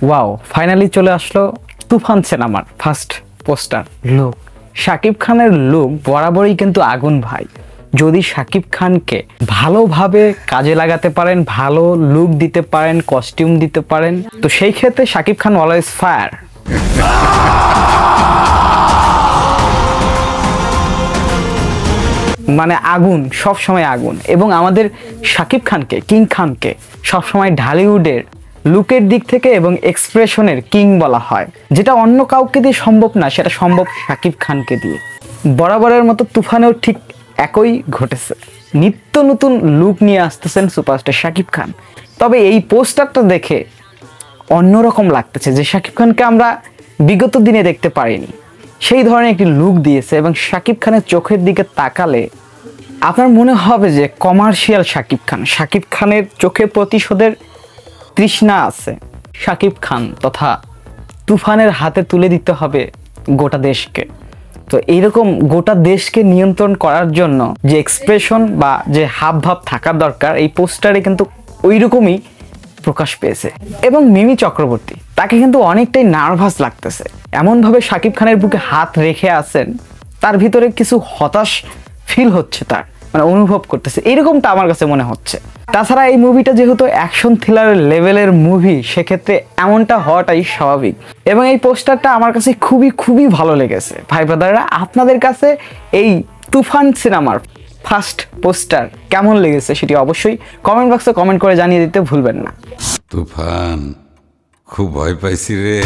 Wow, finally চলে আসলো তুফান সিনেমার ফার্স্ট পোস্টার লুক। শাকিব খানের লুক বরাবরই কিন্তু আগুন ভাই। যদি শাকিব খানকে ভালোভাবে কাজে লাগাতে পারেন, ভালো লুক দিতে পারেন, কস্টিউম দিতে পারেন, তো সেই ক্ষেত্রে শাকিব খান অলওয়েজ ফায়ার। মানে আগুন, সব সময় আগুন। এবং আমাদের শাকিব খানকে, কিং খানকে সবসময় ঢালিউডের লুকের দিক থেকে এবং এক্সপ্রেশনের কিং বলা হয়, যেটা অন্য কাউকে দিয়ে সম্ভব না, সেটা সম্ভব শাকিব খানকে দিয়ে। বরাবরের মতো তুফানেও ঠিক একই ঘটেছে, নিত্য নতুন লুক নিয়ে আসতেছেন সুপারস্টার শাকিব খান। তবে এই পোস্টারটা দেখে অন্যরকম লাগতেছে, যে শাকিব খানকে আমরা বিগত দিনে দেখতে পারিনি, সেই ধরনের একটি লুক দিয়েছে। এবং শাকিব খানের চোখের দিকে তাকালে আপনার মনে হবে যে কমার্শিয়াল শাকিব খান, শাকিব খানের চোখে প্রতিশোধের তৃষ্ণা আছে। শাকিব খান তথা তুফানের হাতে তুলে দিতে হবে গোটা দেশকে। তো এইরকম গোটা দেশকে নিয়ন্ত্রণ করার জন্য যে এক্সপ্রেশন বা যে হাবভাব থাকার দরকার, এই পোস্টারে কিন্তু ওই রকমই প্রকাশ পেয়েছে। এবং মিমি চক্রবর্তী, তাকে কিন্তু অনেকটাই নার্ভাস লাগতেছে, এমনভাবে শাকিব খানের বুকে হাত রেখে আছেন, তার ভিতরে কিছু হতাশ ফিল হচ্ছে, তার মানে অনুভব করতেছে, এরকমটা আমার কাছে মনে হচ্ছে। তাছাড়া এই মুভিটা যেহেতু অ্যাকশন থ্রিলারের লেভেলের মুভি, সেক্ষেত্রে এমনটা হওয়াটাই স্বাভাবিক। এবং এই পোস্টারটা আমার কাছে খুবই খুবই ভালো লেগেছে। ভাই ব্রাদাররা, আপনাদের কাছে এই তুফান সিনেমার ফার্স্ট পোস্টার কেমন লেগেছে সেটি অবশ্যই কমেন্ট বক্সে কমেন্ট করে জানিয়ে দিতে ভুলবেন না। তুফান, খুব ভয় পাইছি রে।